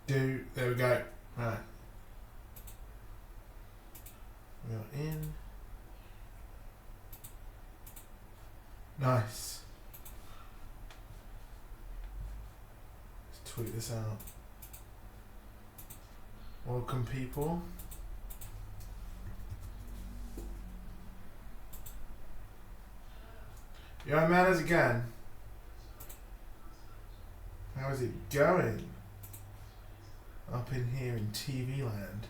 do. There we go. Right. We are in. Nice. Let's tweet this out. Welcome, people. Yo, man, how's it going? How is it going? Up in here in TV land.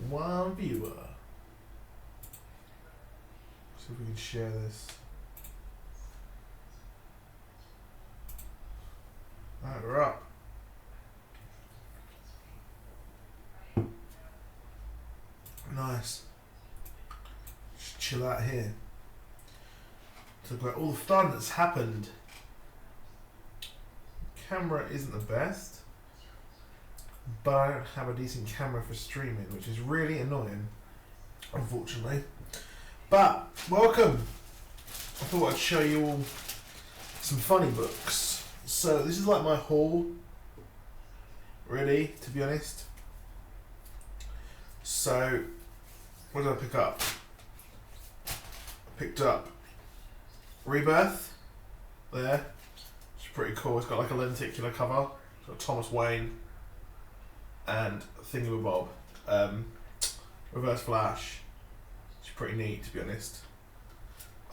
One viewer. See if we can share this. Alright, we're up. Nice. Just chill out here. Talk about all the fun that's happened. Camera isn't the best, but I don't have a decent camera for streaming, which is really annoying, unfortunately. But welcome. I thought I'd show you all some funny books. So this is like my haul, really, to be honest. So what did I pick up? I picked up Rebirth there. It's pretty cool. It's got like a lenticular cover. It's got Thomas Wayne and Thingamabob. Reverse Flash. It's pretty neat, to be honest.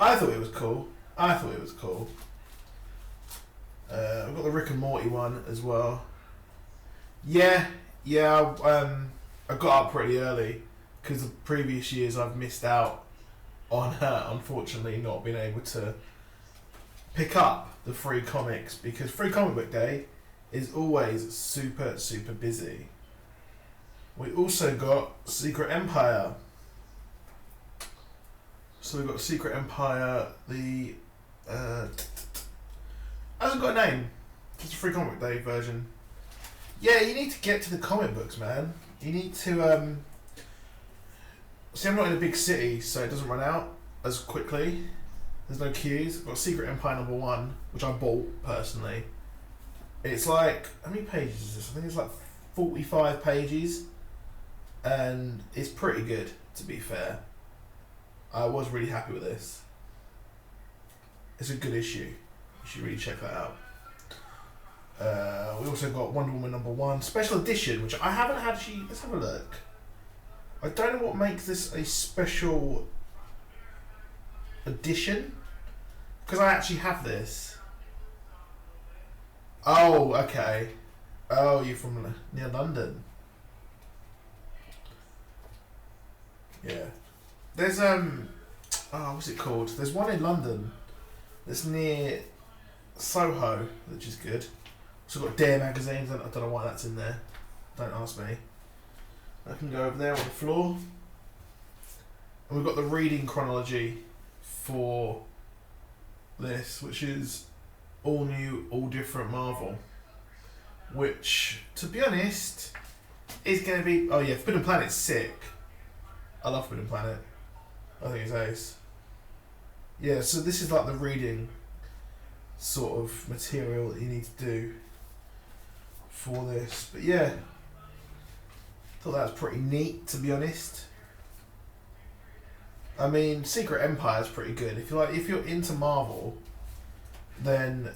I thought it was cool. I've got the Rick and Morty one as well. I got up pretty early because the previous years I've missed out on unfortunately not being able to pick up the free comics, because Free Comic Book Day is always super busy. We also got Secret Empire. So we've got Secret Empire, the hasn't got a name. It's a Free Comic Book Day version. Yeah, you need to get to the comic books, man. You need to see, I'm not in a big city, so it doesn't run out as quickly. There's no queues. I've got Secret Empire #1, which I bought personally. It's like, how many pages is this? I think it's like 45 pages, and it's pretty good, to be fair. I was really happy with this. It's a good issue. You should really check that out. We also got Wonder Woman #1 special edition, which I haven't had. Actually, let's have a look. I don't know what makes this a special edition, because I actually have this. Oh, okay. Oh, you're from near London. Yeah. There's what's it called? There's one in London that's near Soho, which is good. Also got Dare magazines. I don't know why that's in there. Don't ask me. I can go over there on the floor. And we've got the reading chronology for this, which is all new, all different Marvel. Which, to be honest, is going to be... Oh yeah, Forbidden Planet's sick. I love Forbidden Planet. I think it's ace. Yeah, so this is like the reading sort of material that you need to do for this. But yeah, thought that was pretty neat, to be honest. I mean, Secret Empire is pretty good. If you're into Marvel, then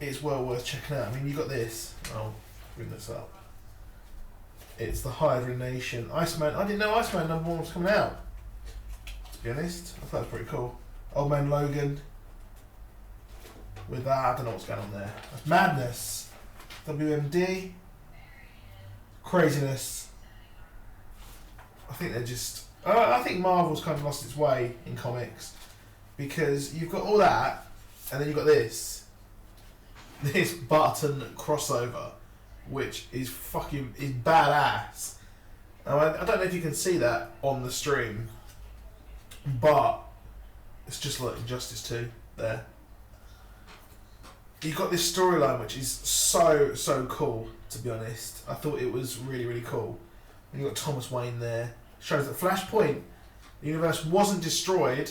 it's well worth checking out. I mean, you got this. I'll bring this up. It's the Hydra Nation. Iceman. I didn't know Iceman #1 was coming out, to be honest. I thought it was pretty cool. Old Man Logan. With that, I don't know what's going on there. That's madness. WMD. Craziness. I think they're just... I think Marvel's kind of lost its way in comics, because you've got all that, and then you've got this Barton crossover, which is badass. I don't know if you can see that on the stream, but it's just like Injustice 2 there. you got this storyline which is so cool. To be honest, I thought it was really cool. And you got Thomas Wayne there. Shows that Flashpoint, the universe wasn't destroyed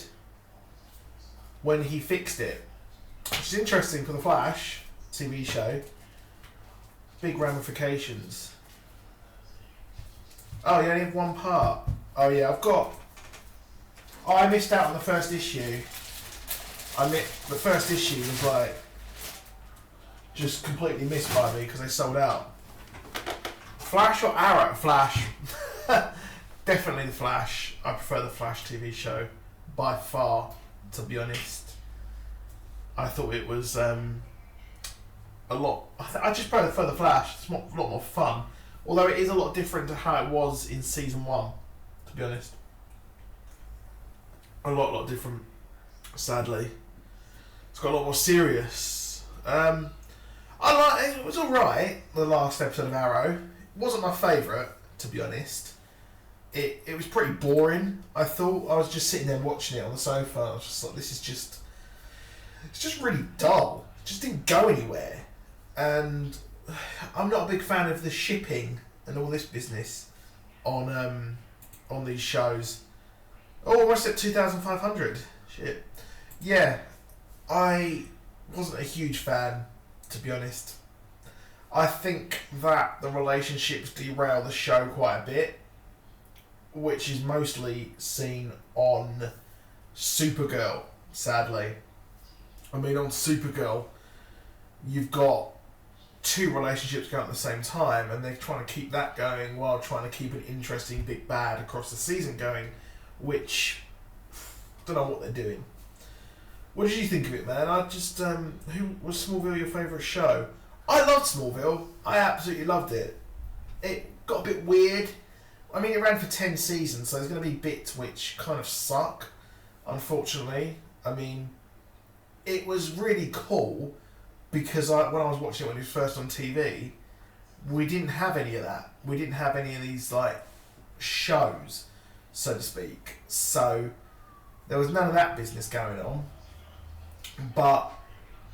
when he fixed it, which is interesting for the Flash TV show. Big ramifications. Oh, you only have one part. Oh yeah, I missed out on the first issue. The first issue was like just completely missed by me because they sold out. Flash or Arrow? Flash. Definitely the Flash. I prefer the Flash TV show by far, to be honest. I thought it was a lot. I just prefer the Flash. It's a lot more fun. Although it is a lot different to how it was in season 1, to be honest. A lot different, sadly. It's got a lot more serious. It was alright, the last episode of Arrow. It wasn't my favourite, to be honest. It was pretty boring, I thought. I was just sitting there watching it on the sofa. I was just like, it's just really dull. It just didn't go anywhere. And I'm not a big fan of the shipping and all this business on these shows. Oh, almost at 2,500. Shit. Yeah, I wasn't a huge fan, to be honest. I think that the relationships derail the show quite a bit, which is mostly seen on Supergirl, sadly. I mean, on Supergirl, you've got 2 relationships going at the same time, and they're trying to keep that going while trying to keep an interesting big bad across the season going, which don't know what they're doing. What did you think of it, man? Who was Smallville your favourite show? I loved Smallville. I absolutely loved it. It got a bit weird. I mean, it ran for 10 seasons, so there's going to be bits which kind of suck, unfortunately. I mean, it was really cool because when I was watching it when it was first on TV, we didn't have any of that. We didn't have any of these, like, shows, so to speak. So there was none of that business going on. But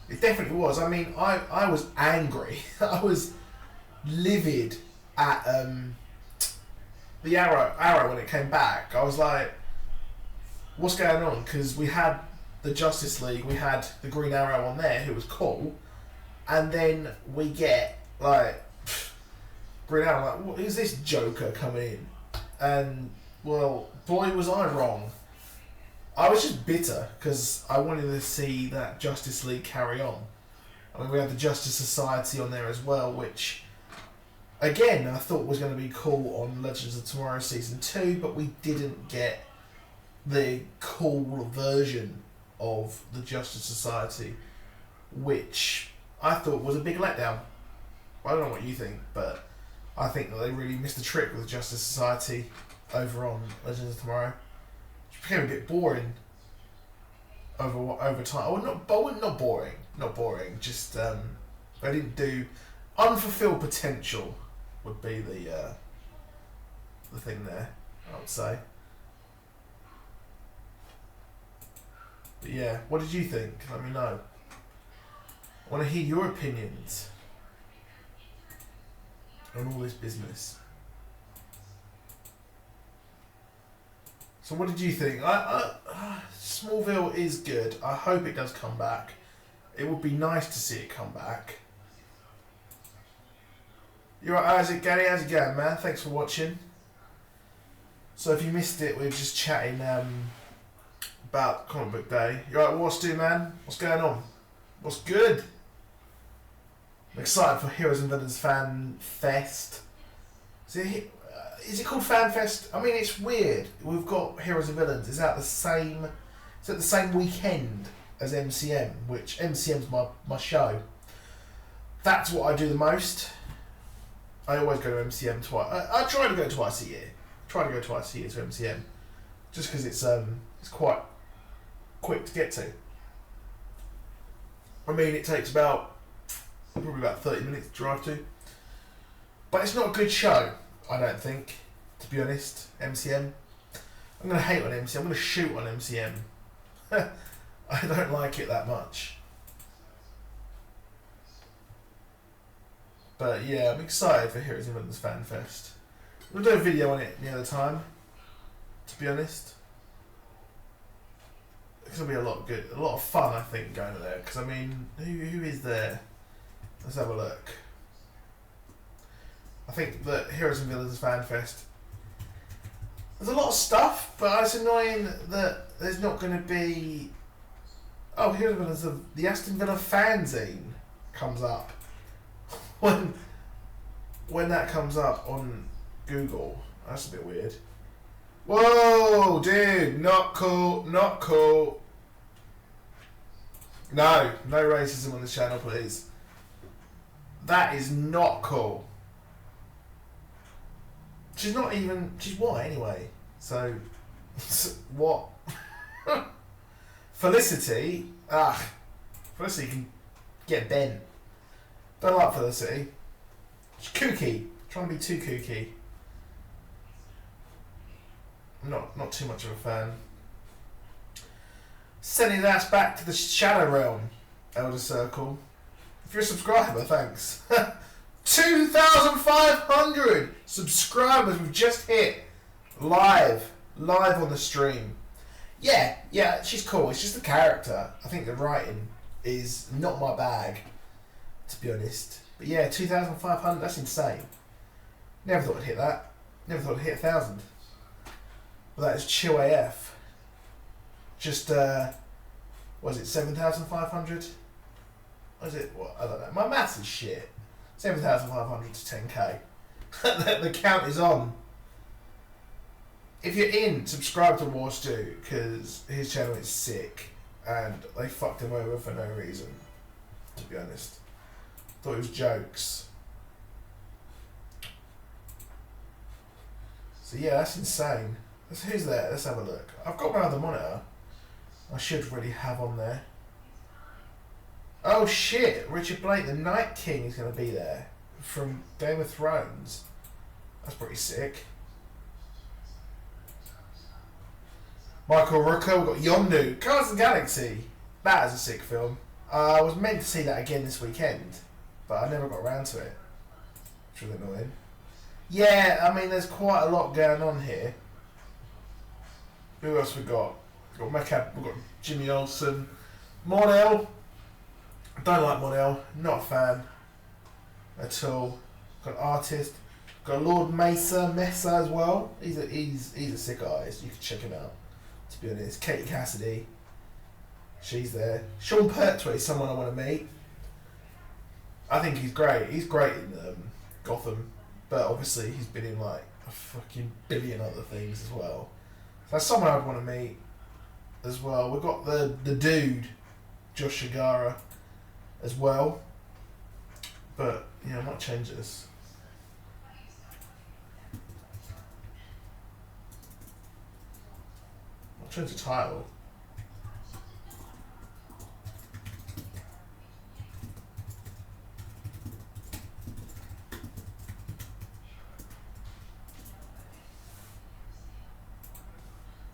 it definitely was. I mean, I was angry. I was livid at the Arrow when it came back. I was like, what's going on? Because we had the Justice League, we had the Green Arrow on there, who was cool, and then we get like Green Arrow, like, who's this Joker coming in? And well, boy was I wrong. I was just bitter because I wanted to see that Justice League carry on. I mean, we had the Justice Society on there as well, which again I thought was going to be cool on Legends of Tomorrow season 2, but we didn't get the cool version of the Justice Society, which I thought was a big letdown. I don't know what you think, but I think that they really missed the trick with the Justice Society over on Legends of Tomorrow. It became a bit boring over time. Not boring. Just they didn't do unfulfilled potential would be the thing there, I would say. But yeah, what did you think? Let me know. I want to hear your opinions on all this business. So what did you think? Smallville is good. I hope it does come back. It would be nice to see it come back. You're right, Isaac, Gary, how's it going, man? Thanks for watching. So if you missed it, we were just chatting about Comic Book Day. You're right, what's do, man? What's going on? What's good? I'm excited for Heroes and Villains Fan Fest. Is it called Fan Fest? I mean, it's weird. We've got Heroes and Villains. It's at the same weekend as MCM, which MCM's my show. That's what I do the most. I always go to MCM twice. I try to go twice a year. To MCM, just because it's quite quick to get to. I mean, it takes probably about 30 minutes to drive to. But it's not a good show, I don't think, to be honest, MCM. I'm going to hate on MCM. I'm going to shoot on MCM. I don't like it that much. But yeah, I'm excited for Heroes and Villains Fan Fest. We'll do a video on it near the time, to be honest. It's going to be a lot of fun, I think, going to there. Because, I mean, who is there? Let's have a look. I think that Heroes and Villains Fan Fest, there's a lot of stuff, but it's annoying that there's not going to be... Oh, Heroes and Villains, the Aston Villa fanzine comes up. When that comes up on Google, that's a bit weird. Whoa, dude, not cool, not cool. No racism on this channel, please. That is not cool. She's white anyway, so, what? Felicity can get bent. Don't like Felicity. She's kooky, trying to be too kooky. I'm not too much of a fan. Sending his ass back to the Shadow Realm, Elder Circle. If you're a subscriber, thanks. 2,500 subscribers we've just hit live on the stream. Yeah, she's cool. It's just the character. I think the writing is not my bag, to be honest. But yeah, 2,500, that's insane. Never thought I'd hit that. Never thought I'd hit 1,000. Well, that is chill AF. Just, was it 7,500? Was it, what? I don't know. My maths is shit. 7,500 to 10k. The count is on. If you're in, subscribe to War Stew, because his channel is sick, and they fucked him over for no reason, to be honest. Thought it was jokes. So yeah, that's insane. Who's there? Let's have a look. I've got my other monitor. I should really have on there. Oh shit! Richard Blake, the Night King, is going to be there from Game of Thrones. That's pretty sick. Michael Rooker, we've got Yondu, Guardians of the Galaxy. That is a sick film. I was meant to see that again this weekend, but I never got around to it. Which was annoying. Yeah, I mean, there's quite a lot going on here. Who else we got? We've got Jimmy Olsen. Monel. Don't like Monel. Not a fan at all. Got an artist. Got Lord Mesa as well. He's a sick artist. You can check him out, to be honest. Katie Cassidy. She's there. Sean Pertwee is someone I want to meet. I think he's great. He's great in Gotham. But obviously he's been in like a fucking billion other things as well. So that's someone I'd want to meet as well. We've got the dude, Josh Shigara, as well. But yeah, I might change this. I'll change the title.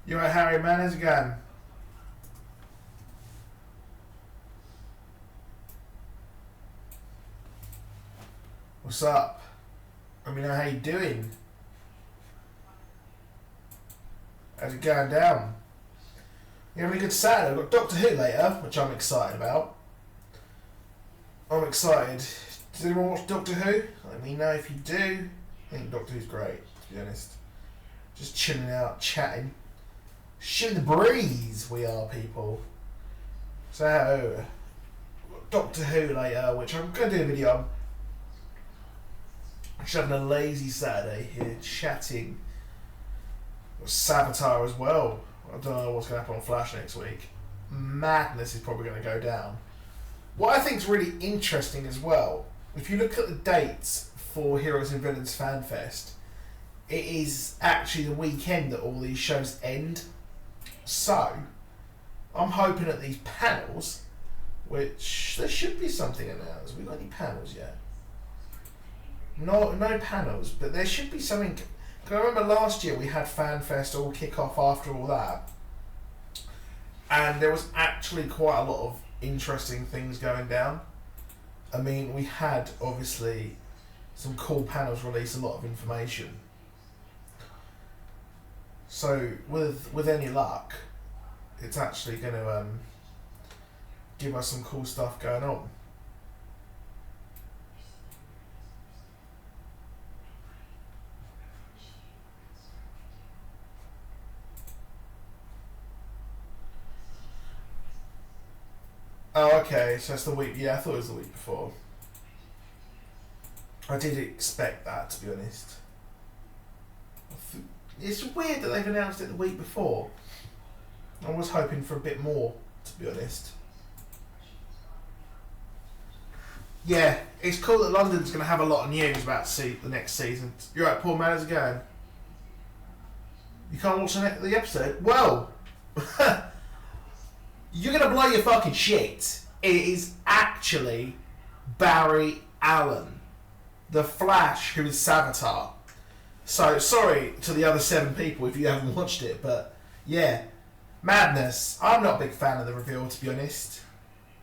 You alright, Harry, man? How's it going? What's up? Let me know how you doing. How's it going down? You having a good Saturday? We've got Doctor Who later, which I'm excited about. I'm excited. Does anyone watch Doctor Who? Let me know if you do. I think Doctor Who's great, to be honest. Just chilling out, chatting. Shooting the breeze, we are, people. So, Doctor Who later, which I'm going to do a video on. I'm just having a lazy Saturday here, chatting. Got Saboteur as well. I don't know what's going to happen on Flash next week. Madness is probably going to go down. What I think is really interesting as well, if you look at the dates for Heroes and Villains Fan Fest, it is actually the weekend that all these shows end. So, I'm hoping at these panels, which there should be something announced. Have we got any panels yet? No panels, but there should be something. Because I remember last year we had FanFest all kick off after all that, and there was actually quite a lot of interesting things going down. I mean, we had obviously some cool panels release a lot of information. So with any luck, it's actually going to give us some cool stuff going on. Oh, okay, so it's the week. Yeah, I thought it was the week before. I did expect that, to be honest. It's weird that they've announced it the week before. I was hoping for a bit more, to be honest. Yeah, it's cool that London's going to have a lot of news about the next season. You're right, Paul, man, how's it going? You can't watch the episode? Well, you're going to blow your fucking shit. It is actually Barry Allen, the Flash, who is Savitar. So, sorry to the other 7 people if you haven't watched it, but yeah, madness. I'm not a big fan of the reveal, to be honest.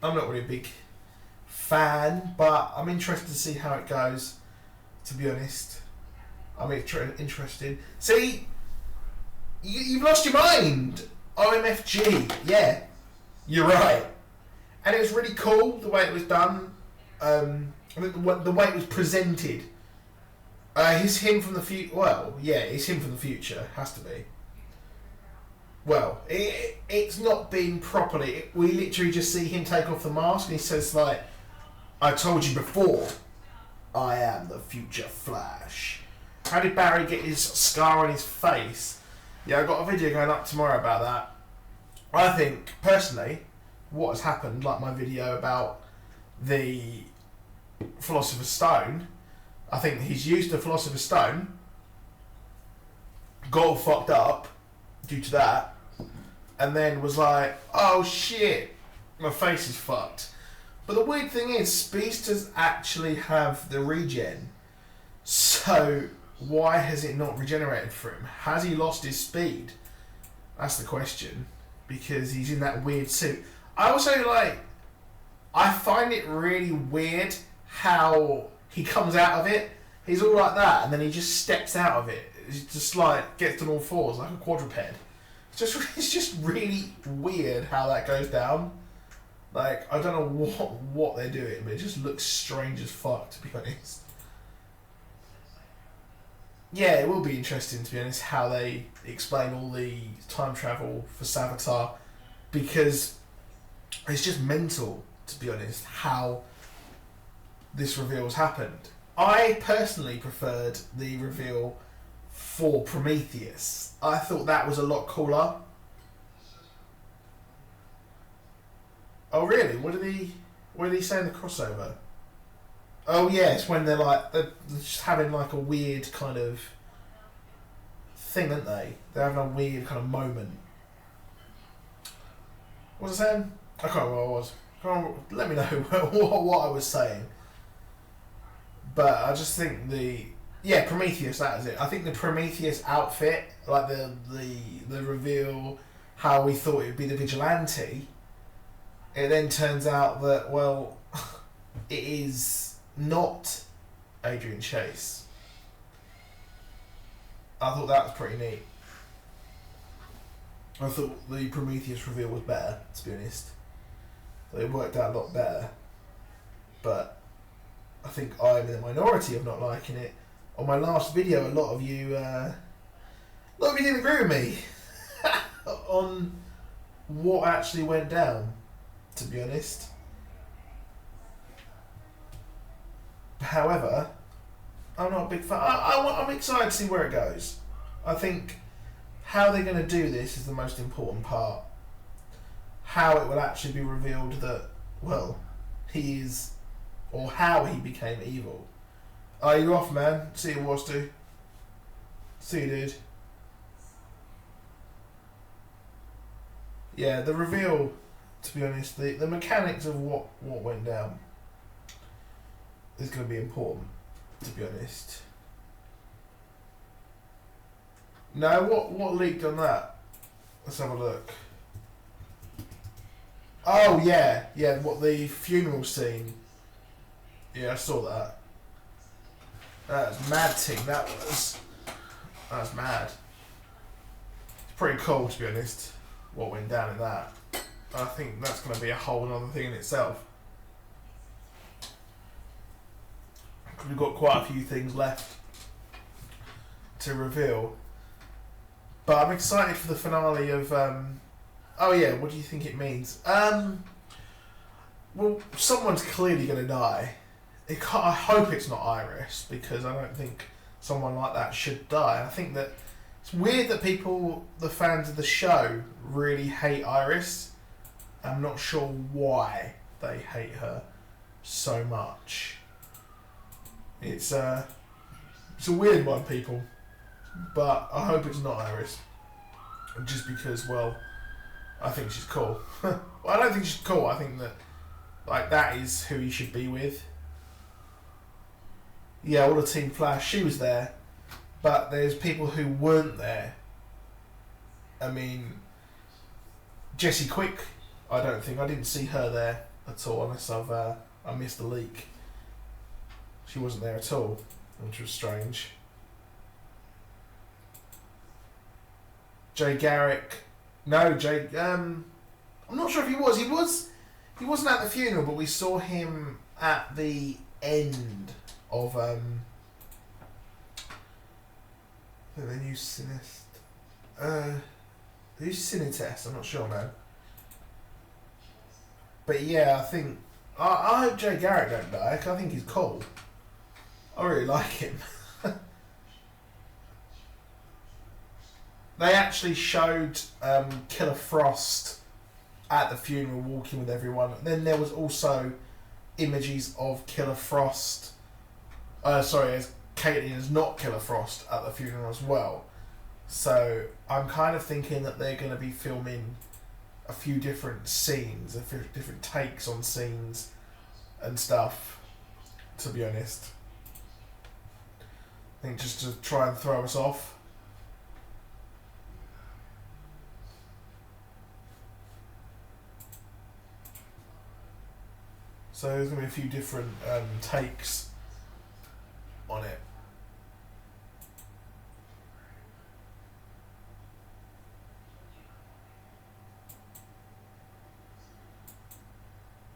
I'm not really a big fan, but I'm interested to see how it goes, to be honest. I'm interested. See, you've lost your mind. OMFG, yeah, you're right. And it was really cool the way it was done. I think the way it was presented. He's him from the future. Well, yeah, it's him from the future. Has to be. Well, it's not been properly. We literally just see him take off the mask and he says, like, I told you before, I am the future Flash. How did Barry get his scar on his face? Yeah, I've got a video going up tomorrow about that. I think, personally, what has happened, like my video about the Philosopher's Stone, I think he's used the Philosopher's Stone, got all fucked up due to that, and then was like, oh shit, my face is fucked. But the weird thing is, speedsters actually have the regen, so why has it not regenerated for him? Has he lost his speed? That's the question, because he's in that weird suit. I also I find it really weird how he comes out of it. He's all like that, and then he just steps out of it. He just like gets on all fours like a quadruped. It's just really weird how that goes down. Like, I don't know what they're doing, but it just looks strange as fuck, to be honest. Yeah, it will be interesting, to be honest, how they explain all the time travel for Savitar, because it's just mental, to be honest, how this reveal has happened. I personally preferred the reveal for Prometheus. I thought that was a lot cooler. Oh really? What did he say in the crossover? Oh yes, when they're just having like a weird kind of thing, aren't they? They're having a weird kind of moment. What was I saying? I can't remember what I was. Let me know what I was saying. But I just think Prometheus, that is it. I think the Prometheus outfit, like the reveal, how we thought it would be the vigilante, it then turns out that, well, it is not Adrian Chase. I thought that was pretty neat. I thought the Prometheus reveal was better, to be honest. It worked out a lot better. But I think I'm in the minority of not liking it. On my last video, a lot of you didn't agree with me on what actually went down, to be honest. However, I'm not a big fan. I'm excited to see where it goes. I think how they're going to do this is the most important part. How it will actually be revealed that, well, he is, or how he became evil. Are you off, man? See you, Wastu. See you, dude. Yeah, the reveal, to be honest, the mechanics of what went down is going to be important, to be honest. No, what leaked on that? Let's have a look. Oh yeah, what, the funeral scene? Yeah, I saw that. That was mad thing, that was. That was mad. It's pretty cool, to be honest, what went down in that. I think that's going to be a whole other thing in itself. We've got quite a few things left to reveal. But I'm excited for the finale of... oh yeah, what do you think it means? Well, someone's clearly going to die. I hope it's not Iris, because I don't think someone like that should die. I think that it's weird that people, the fans of the show, really hate Iris. I'm not sure why they hate her so much. It's a weird one, people. But I hope it's not Iris. Just because, well, I think she's cool. Well, I don't think she's cool. I think that, like, that is who he should be with. Yeah, all the Team Flash, she was there. But there's people who weren't there. I mean, Jessie Quick, I didn't see her there at all, unless I missed the leak. She wasn't there at all, which was strange. Jay Garrick, no, I'm not sure if he was. He wasn't at the funeral, but we saw him at the end of the new Cinetest, I'm not sure now. But yeah, I think I hope Jay Garrick don't die, 'cause I think he's cool. I really like him. They actually showed Killer Frost at the funeral walking with everyone. Then there was also images of Killer Frost. As Caitlin is not Killer Frost at the funeral as well. So I'm kind of thinking that they're going to be filming a few different scenes, a few different takes on scenes and stuff, to be honest. I think just to try and throw us off. So there's going to be a few different takes on it.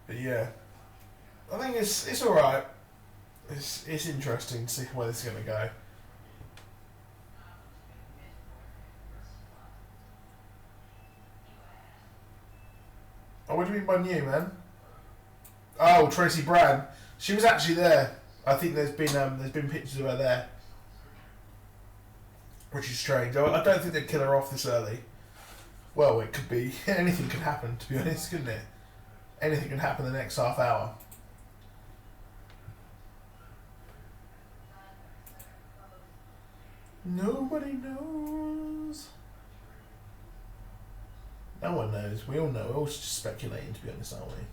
But yeah, I think it's all right. It's interesting to see where this is going to go. Oh, what do you mean by new, man? Oh, Tracy Brand. She was actually there. I think there's been pictures of her there, which is strange. I don't think they'd kill her off this early. Well, it could be. Anything could happen, to be honest, couldn't it? Anything can happen in the next half hour. Nobody knows. No one knows. We all know. We're all just speculating, to be honest, aren't we?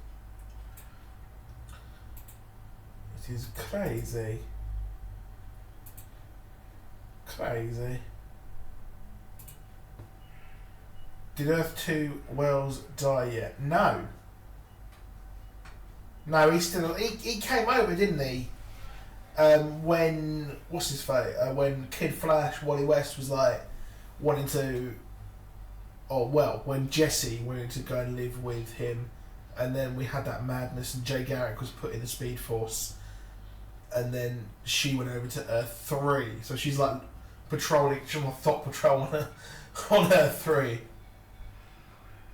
It is crazy. Crazy. Did Earth 2 Wells die yet? No. No, he came over, didn't he? When what's his face? When Kid Flash, Wally West was like wanting to, when Jessie wanted to go and live with him, and then we had that madness, and Jay Garrick was put in the Speed Force, and then she went over to Earth 3. So she's like patrolling. She's on thought patrol on Earth 3.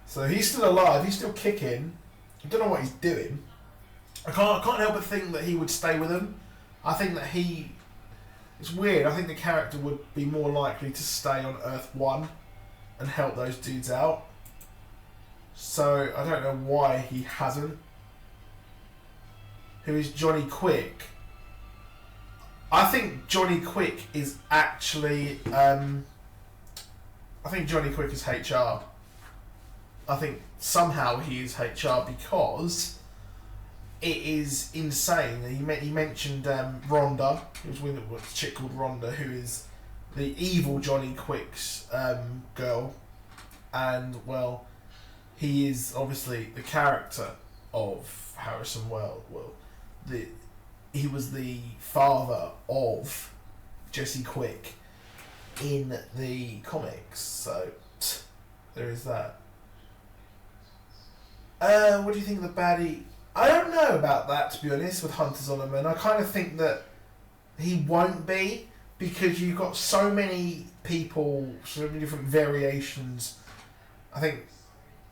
So he's still alive. He's still kicking. I don't know what he's doing. I can't help but think that he would stay with them. I think that it's weird. I think the character would be more likely to stay on Earth 1 and help those dudes out. So I don't know why he hasn't. Who is Johnny Quick? I think Johnny Quick is actually... I think Johnny Quick is HR. I think somehow he is HR because... it is insane. He mentioned Rhonda. He was with a chick called Rhonda, who is the evil Johnny Quick's girl, and well, he is obviously the character of Harrison Wells. Well, he was the father of Jesse Quick in the comics, so there is that. What do you think of the baddie? I don't know about that, to be honest, with Hunter Zolomon. I kind of think that he won't be, because you've got so many people, so many different variations, I think,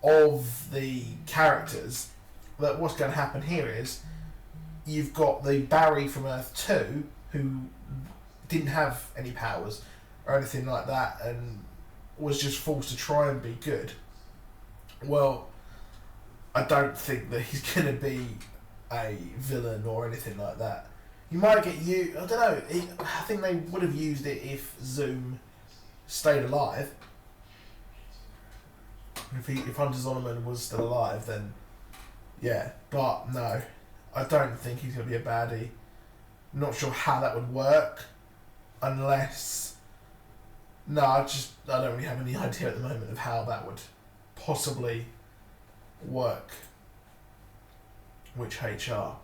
of the characters, that what's going to happen here is you've got the Barry from Earth 2 who didn't have any powers or anything like that and was just forced to try and be good. Well, I don't think that he's going to be a villain or anything like that. You might get I don't know. I think they would have used it if Zoom stayed alive. If Hunter Zolomon was still alive, then yeah. But no, I don't think he's going to be a baddie. Not sure how that would work, unless I don't really have any idea at the moment of how that would possibly work. Which HR?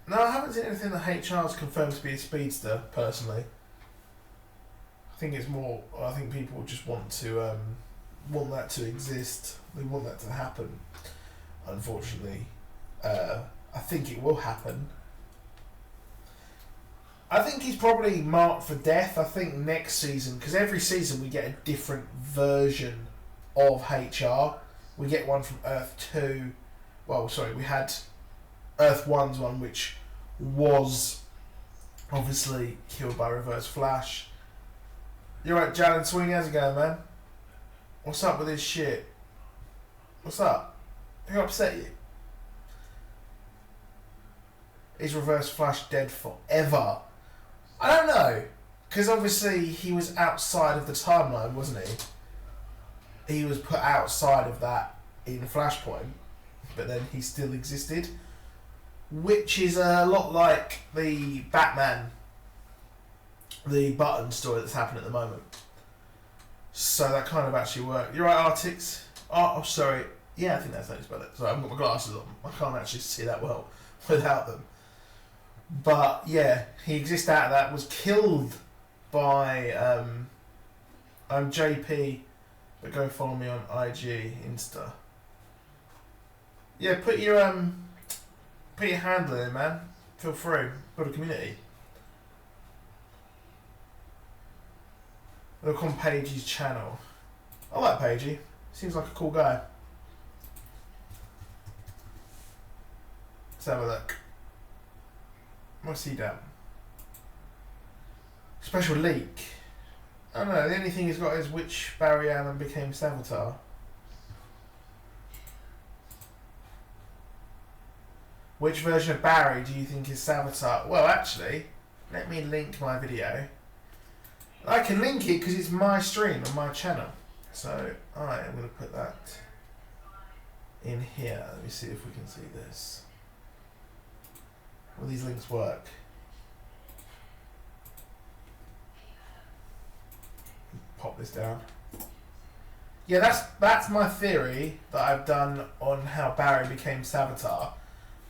No, I haven't seen anything that HR's confirmed to be a speedster, personally. I think it's more, I think people just want that to exist. They want that to happen. Unfortunately, I think it will happen. I think he's probably marked for death. I think next season, because every season we get a different version of HR. We get one from Earth 2. Well, sorry, we had Earth 1's one, which was obviously killed by Reverse Flash. You're right, Jalen Sweeney, how's it going, man? What's up with this shit? What's up? Who upset you? Is Reverse Flash dead forever? I don't know, because obviously he was outside of the timeline, wasn't he? He was put outside of that in Flashpoint, but then he still existed, which is a lot like the Batman, the Button story that's happening at the moment. So that kind of actually worked. You're right, Artix. Oh, sorry. Yeah, I think that's how you spell it. Sorry, I've got my glasses on. I can't actually see that well without them. But yeah, he exists out of that, was killed by I'm JP, but go follow me on IG, Insta. Yeah, put your handle in, man. Feel free. Build a community. Look on Pagey's channel. I like Pagey. Seems like a cool guy. Let's have a look. What's he done? Special leak. I don't know, the only thing he's got is which Barry Allen became Savitar. Which version of Barry do you think is Savitar? Well, actually, let me link my video. I can link it because it's my stream on my channel. So I am going to put that in here. Let me see if we can see this. Will these links work? Pop this down. Yeah, that's my theory that I've done on how Barry became Savitar,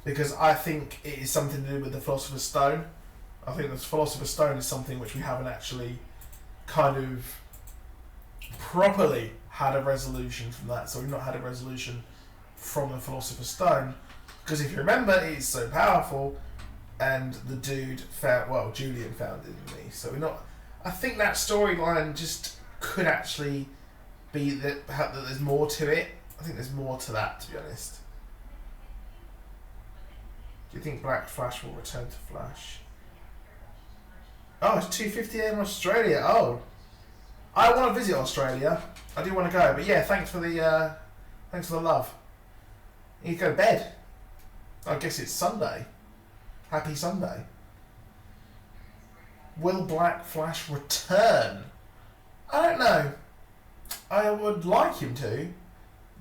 because I think it is something to do with the Philosopher's Stone. I think the Philosopher's Stone is something which we haven't actually kind of properly had a resolution from that. So we've not had a resolution from the Philosopher's Stone, because if you remember, it's so powerful. And the dude found, Julian found it in me. So we're not. I think that storyline just could actually be that there's more to it. I think there's more to that, to be honest. Do you think Black Flash will return to Flash? Oh, it's 2:50 AM in Australia. Oh, I want to visit Australia. I do want to go, but yeah, thanks for the love. You go to bed. I guess it's Sunday. Happy Sunday. Will Black Flash return? I don't know. I would like him to,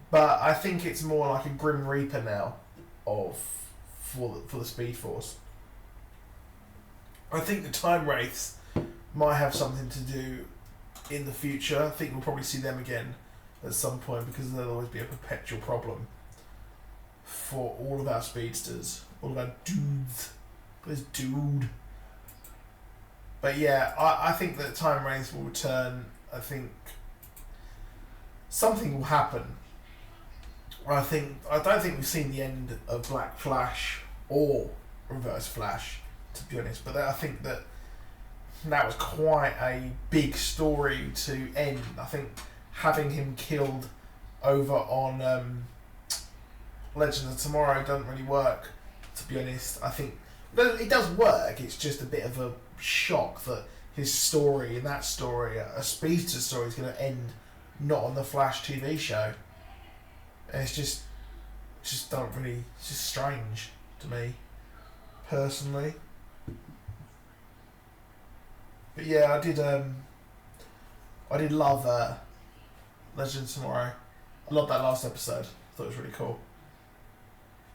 but I think it's more like a Grim Reaper now for the Speed Force. I think the Time Wraiths might have something to do in the future. I think we'll probably see them again at some point, because there'll always be a perpetual problem for all of our speedsters, all of our dudes. This dude. But yeah, I think that Time Wraith will return. I think something will happen. I don't think we've seen the end of Black Flash or Reverse Flash, to be honest. But I think that was quite a big story to end. I think having him killed over on Legends of Tomorrow doesn't really work, to be honest. I think it does work. It's just a bit of a shock that his story and that story, a speedster story, is going to end not on the Flash TV show. And it's just strange to me, personally. But yeah, I did love Legends of Tomorrow. I loved that last episode. I thought it was really cool.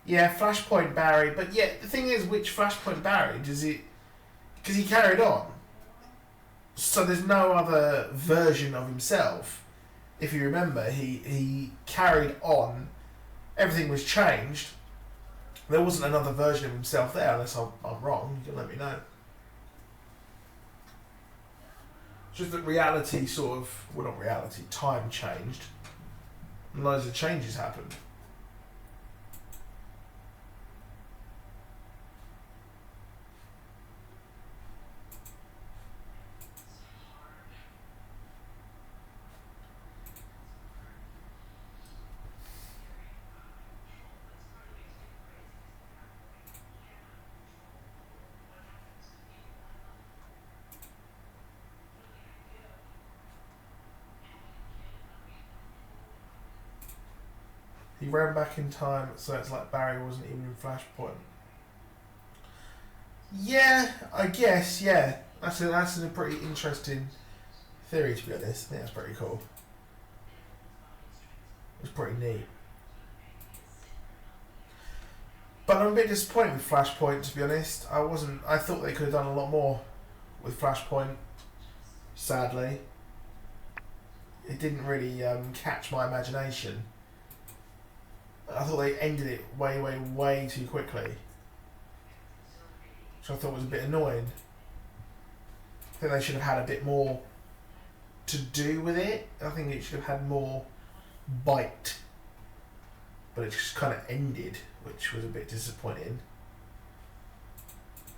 Yeah, Flashpoint Barry. But yeah, the thing is, which Flashpoint Barry does it? Because he carried on. So there's no other version of himself. If you remember, he carried on. Everything was changed. There wasn't another version of himself there, unless I'm wrong. You can let me know. Just that reality not reality, time changed. And loads of changes happened. He ran back in time, so it's like Barry wasn't even in Flashpoint. Yeah, I guess, yeah. That's a pretty interesting theory, to be honest. I think that's pretty cool. It's pretty neat. But I'm a bit disappointed with Flashpoint, to be honest. I thought they could have done a lot more with Flashpoint, sadly. It didn't really catch my imagination. I thought they ended it way too quickly, which I thought was a bit annoying. I think they should have had a bit more to do with it. I think it should have had more bite, but it just kind of ended, which was a bit disappointing.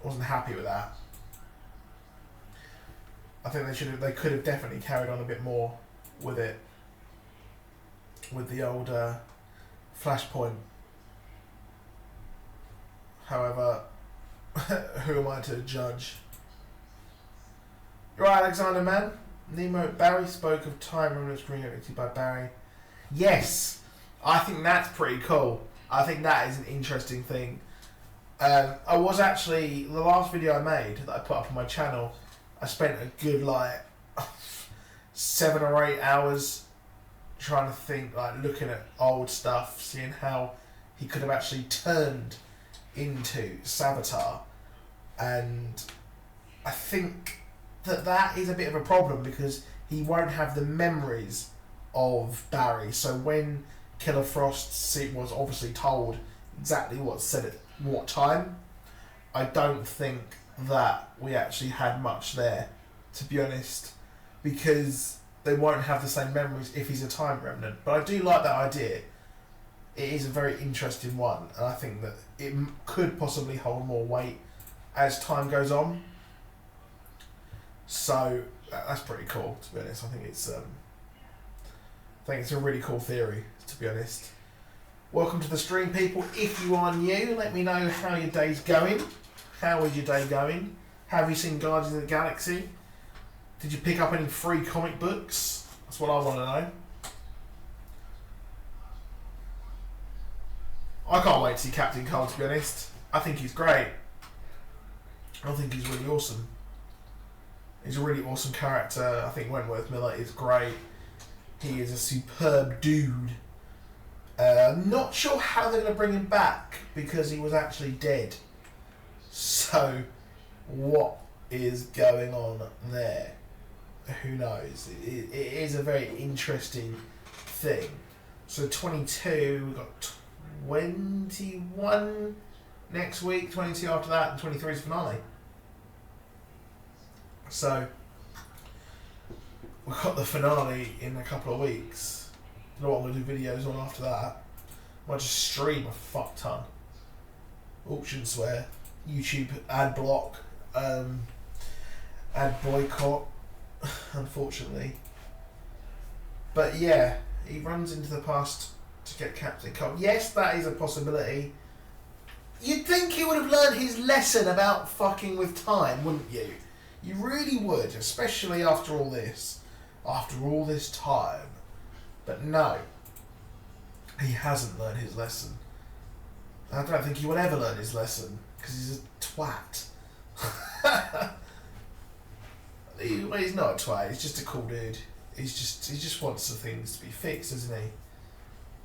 I wasn't happy with that. I think they could have definitely carried on a bit more with it, with the old Flashpoint. However, who am I to judge? You're right, Alexander, man. Nemo, Barry spoke of time remnants created by Barry. Yes, I think that's pretty cool. I think that is an interesting thing. I was actually, the last video I made that I put up on my channel, I spent a good 7 or 8 hours trying to think, looking at old stuff, seeing how he could have actually turned into Savitar. And I think that is a bit of a problem because he won't have the memories of Barry. So when Killer Frost was obviously told exactly what said at what time, I don't think that we actually had much there, to be honest, because they won't have the same memories if he's a time remnant. But I do like that idea. It is a very interesting one, and I think that it could possibly hold more weight as time goes on. So that's pretty cool, to be honest. I think it's a really cool theory, to be honest. Welcome to the stream, people. If you are new, let me know how your day's going. How is your day going? Have you seen Guardians of the Galaxy? Did you pick up any free comic books? That's what I want to know. I can't wait to see Captain Cole, to be honest. I think he's great. I think he's really awesome. He's a really awesome character. I think Wentworth Miller is great. He is a superb dude. Not sure how they're going to bring him back because he was actually dead. So, what is going on there? Who knows? It is a very interesting thing. So 22, we've got 21 next week, 22 after that, and 23 is finale. So, we've got the finale in a couple of weeks. You know what I'm going to do videos on after that? I might just stream a fuck ton. Auction swear. YouTube ad block. Ad boycott. Unfortunately. But yeah, he runs into the past to get Captain Cold. Yes, that is a possibility. You'd think he would have learned his lesson about fucking with time, wouldn't you? You really would, especially after all this. After all this time. But no. He hasn't learned his lesson. I don't think he will ever learn his lesson. Because he's a twat. Well, he's not a twat, he's just a cool dude. He just wants the things to be fixed, doesn't he?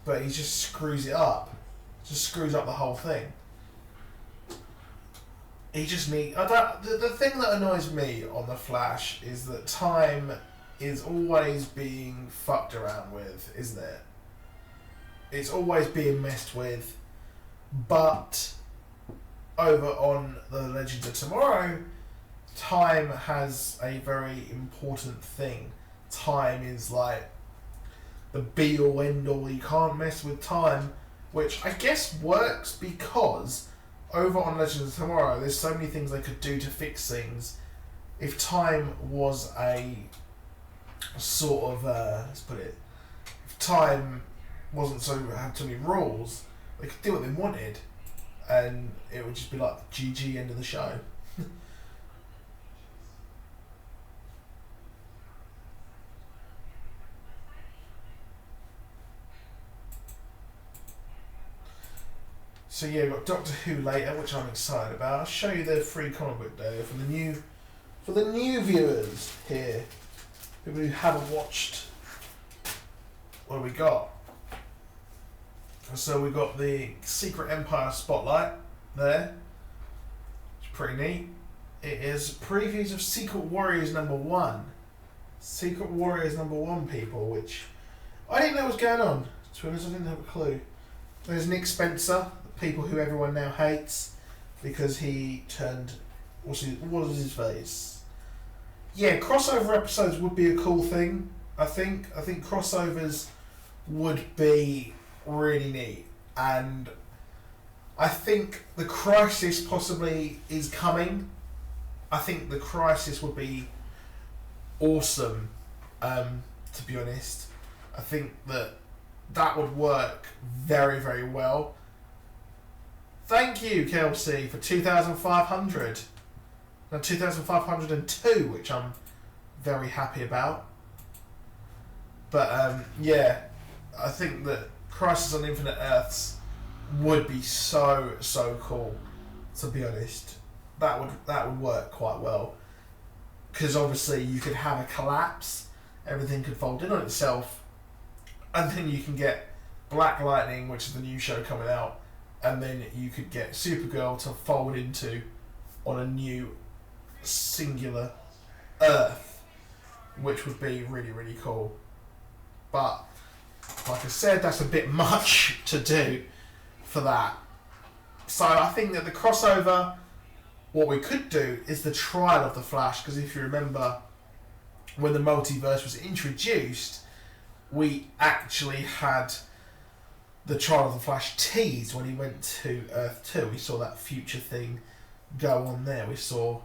But he just screws it up. Just screws up the whole thing. He just needs... The thing that annoys me on The Flash is that time is always being fucked around with, isn't it? It's always being messed with. But over on the Legends of Tomorrow, time has a very important thing. Time is like the be all end all. You can't mess with time, which I guess works because over on Legends of Tomorrow there's so many things they could do to fix things. If time was a sort of let's put it, if time wasn't had so many rules, they could do what they wanted and it would just be like the GG end of the show. So yeah, we've got Doctor Who later, which I'm excited about. I'll show you the free comic book day for the new viewers here, people who haven't watched. What have we got? So we've got the Secret Empire Spotlight there. It's pretty neat. It is previews of Secret Warriors #1. Secret Warriors #1, people, which I didn't know what was going on. To be honest, I didn't have a clue. There's Nick Spencer, people who everyone now hates because he turned... what was his face? Yeah, crossover episodes would be a cool thing, I think. I think crossovers would be really neat. And I think the Crisis possibly is coming. I think the Crisis would be awesome, to be honest. I think that would work very, very well. Thank you, Kelsey, for 2,500. Now 2,502, which I'm very happy about. But yeah, I think that Crisis on Infinite Earths would be so cool. To be honest, that would work quite well. Because obviously you could have a collapse, everything could fold in on itself, and then you can get Black Lightning, which is the new show coming out. And then you could get Supergirl to fold into on a new singular Earth, which would be really, really cool. But, like I said, that's a bit much to do for that. So I think that the crossover, what we could do is the trial of the Flash, because if you remember, when the multiverse was introduced, we actually had the trial of the Flash teased when he went to Earth 2. We saw that future thing go on there. We saw,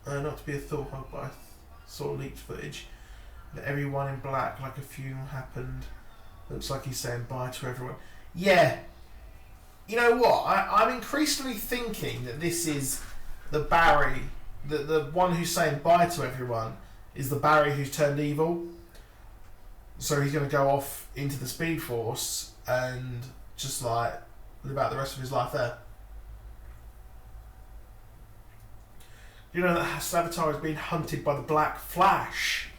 not to be a thought hog, but I saw leaked footage that everyone in black, like a funeral happened. Looks like he's saying bye to everyone. Yeah, you know what? I'm increasingly thinking that this is the Barry, the one who's saying bye to everyone is the Barry who's turned evil. So he's going to go off into the Speed Force and just like live out the rest of his life there. You know that Savitar is being hunted by the Black Flash.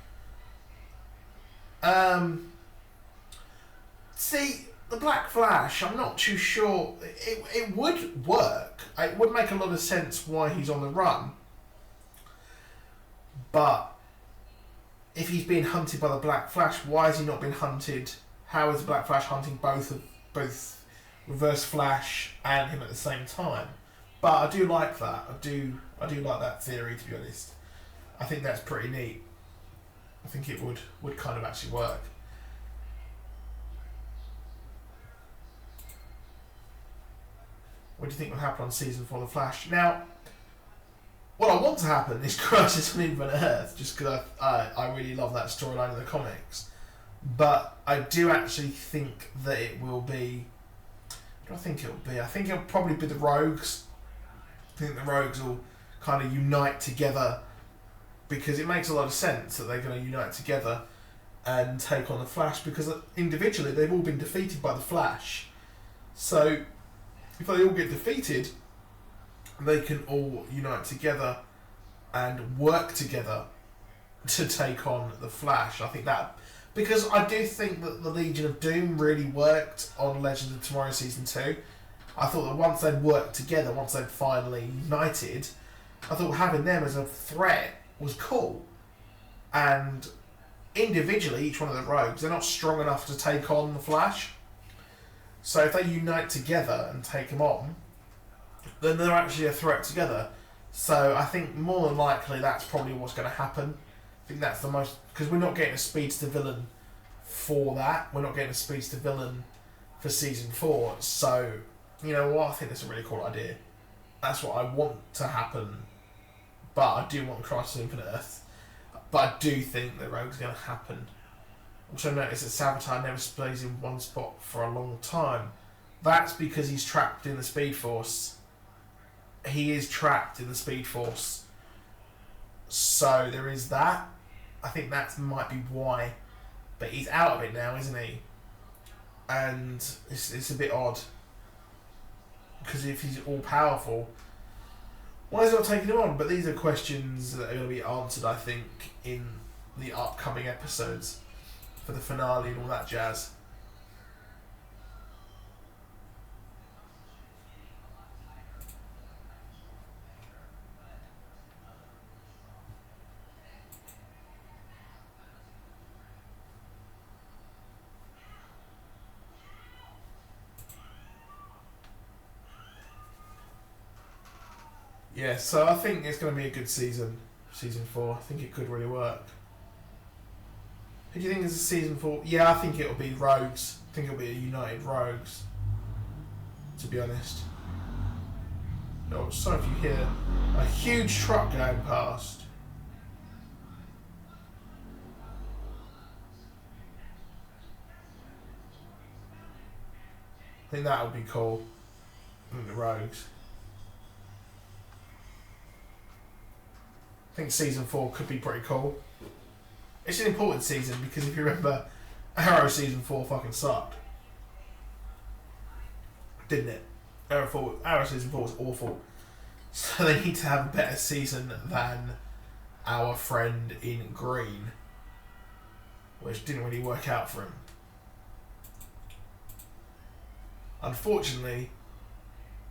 See, the Black Flash, I'm not too sure. It would work. It would make a lot of sense why he's on the run. But if he's being hunted by the Black Flash, why has he not been hunted? How is the Black Flash hunting both of both Reverse Flash and him at the same time. But I do like that. I do like that theory, to be honest. I think that's pretty neat. I think it would kind of actually work. What do you think will happen on season 4 of The Flash? Now, what I want to happen is Crisis on Infinite Earth, just because I really love that storyline in the comics. But I do actually think that it will be... What do I think it'll be? I think it'll probably be the Rogues. I think the Rogues will kind of unite together, because it makes a lot of sense that they're going to unite together and take on the Flash, because individually they've all been defeated by the Flash. So if they all get defeated, they can all unite together and work together to take on the Flash. I think that, because I do think that the Legion of Doom really worked on Legends of Tomorrow Season 2. I thought that once they'd worked together, once they'd finally united, I thought having them as a threat was cool. And individually, each one of the Rogues, they're not strong enough to take on the Flash. So if they unite together and take him on, then they're actually a threat together. So I think more than likely that's probably what's going to happen. I think that's the most... Because we're not getting a speedster villain for that. We're not getting a speedster villain for Season 4. So, you know what? I think that's a really cool idea. That's what I want to happen. But I do want Crisis on Infinite Earth. But I do think that Rogue's going to happen. Also notice that Savitar never stays in one spot for a long time. That's because he's trapped in the Speed Force. He is trapped in the Speed Force. So there is that. I think that might be why. But he's out of it now, isn't he? And it's a bit odd. Because if he's all powerful, why is he not taking him on? But these are questions that are going to be answered, I think, in the upcoming episodes for the finale and all that jazz. Yeah, so I think it's going to be a good season, Season 4. I think it could really work. Who do you think is a Season 4? Yeah, I think it'll be Rogues. I think it'll be a united Rogues, to be honest. Oh, sorry if you hear a huge truck going past. I think that would be cool. I think the Rogues. I think Season 4 could be pretty cool. It's an important season because if you remember, Arrow Season 4 fucking sucked. Didn't it? Arrow Season 4 was awful. So they need to have a better season than Our Friend in Green, which didn't really work out for him. Unfortunately,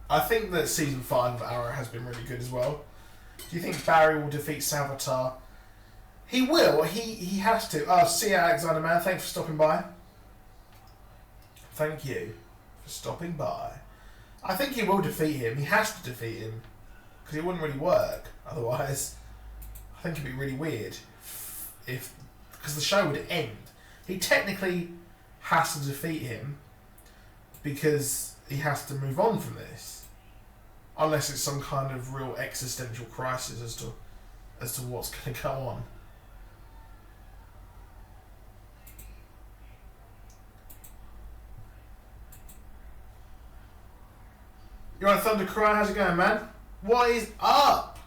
I think that Season 5 of Arrow has been really good as well. Do you think Barry will defeat Savitar? He will. He has to. Oh, see you, Alexander Man. Thanks for stopping by. Thank you for stopping by. I think he will defeat him. He has to defeat him. Because it wouldn't really work otherwise. I think it'd be really weird. Because the show would end. He technically has to defeat him. Because he has to move on from this. Unless it's some kind of real existential crisis as to what's going to go on. You're on Thunder Cry, how's it going, man? What is up?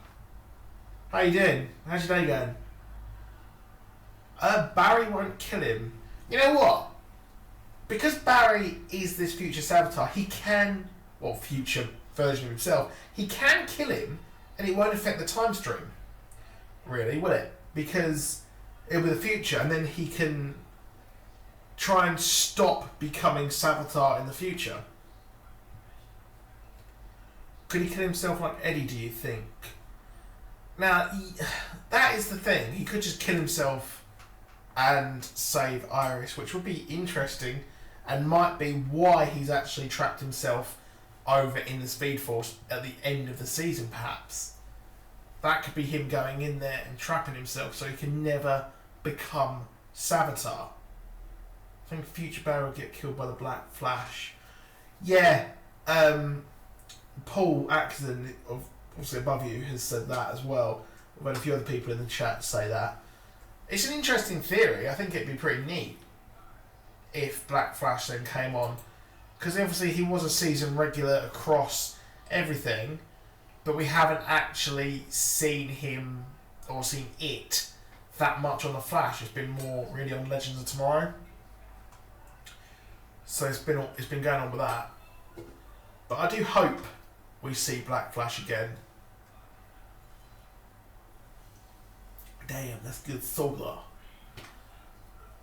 How you doing? How's your day going? Barry won't kill him. You know what? Because Barry is this future Savitar, he can, well, future version of himself, he can kill him and it won't affect the time stream. Really, will it? Because it'll be the future and then he can try and stop becoming Savitar in the future. Could he kill himself like Eddie, do you think? Now, that is the thing. He could just kill himself and save Iris, which would be interesting. and might be why he's actually trapped himself over in the Speed Force at the end of the season, perhaps. That could be him going in there and trapping himself so he can never become Savitar. I think future Barry will get killed by the Black Flash. Yeah, Paul Axon, obviously above you, has said that as well. We've had a few other people in the chat say that. It's an interesting theory. I think it'd be pretty neat if Black Flash then came on. Because obviously he was a season regular across everything, but we haven't actually seen him or seen it that much on the Flash. It's been more really on Legends of Tomorrow. So it's been going on with that. But I do hope we see Black Flash again. Damn, that's good Solar.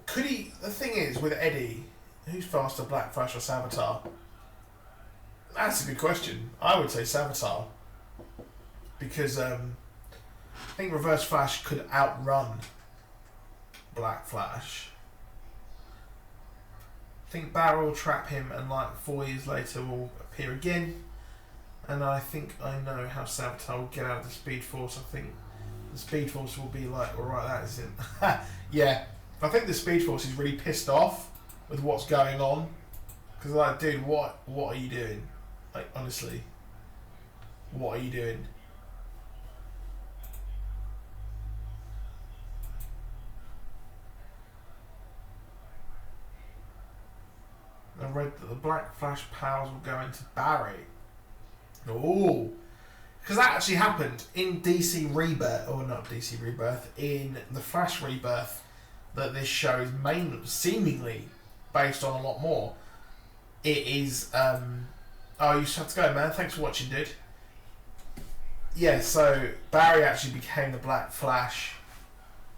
Could he... The thing is, with Eddie, who's faster, Black Flash or Savitar? That's a good question. I would say Savitar. Because I think Reverse Flash could outrun Black Flash. I think Barry will trap him and like 4 years later will appear again. And I think I know how Savitar will get out of the Speed Force. I think the Speed Force will be like, alright, that isn't. Yeah, I think the Speed Force is really pissed off with what's going on. Because like, dude, what are you doing? Like, honestly, what are you doing? I read that the Black Flash powers will go into Barry. Oh, because that actually happened in DC Rebirth, or not DC Rebirth, in the Flash Rebirth. That this show is seemingly based on a lot more. It is. Oh, you just have to go, man. Thanks for watching, dude. Yeah, so Barry actually became the Black Flash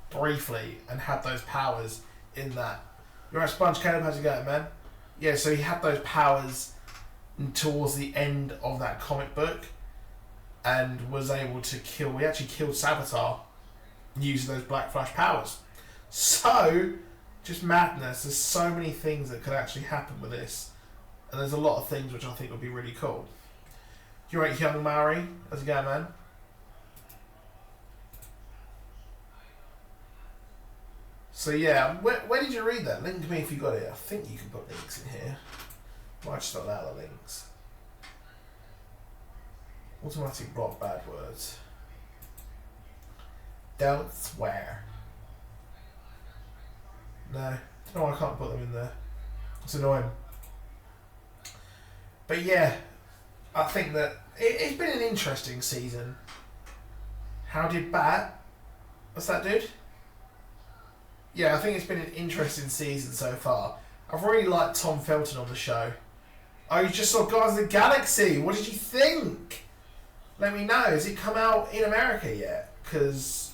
briefly and had those powers in that. You're right, Sponge Caleb. How's it going, man? Yeah, so he had those powers towards the end of that comic book and was able to kill... He actually killed Savitar using those Black Flash powers. So, just madness. There's so many things that could actually happen with this. And there's a lot of things which I think would be really cool. You're right, young Maori. How's it going, man? So yeah, where did you read that? Link to me if you got it. I think you can put links in here. Might just not allow the links. Automatic block bad words. Don't swear. No, I can't put them in there. It's annoying. But yeah, I think that it's been an interesting season. How did Bat? What's that, dude? Yeah, I think it's been an interesting season so far. I've really liked Tom Felton on the show. Oh, you just saw Guardians of the Galaxy. What did you think? Let me know. Has it come out in America yet? Because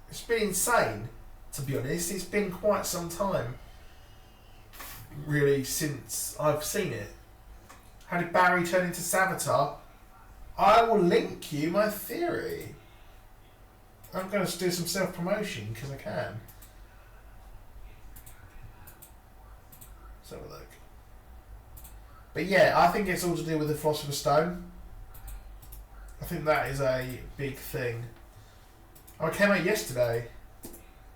it's been insane, to be honest. It's been quite some time, really, since I've seen it. How did Barry turn into Savitar? I will link you my theory. I'm going to do some self-promotion because I can. Let's have a look. But yeah, I think it's all to do with the Philosopher's Stone. I think that is a big thing. Oh, it came out yesterday.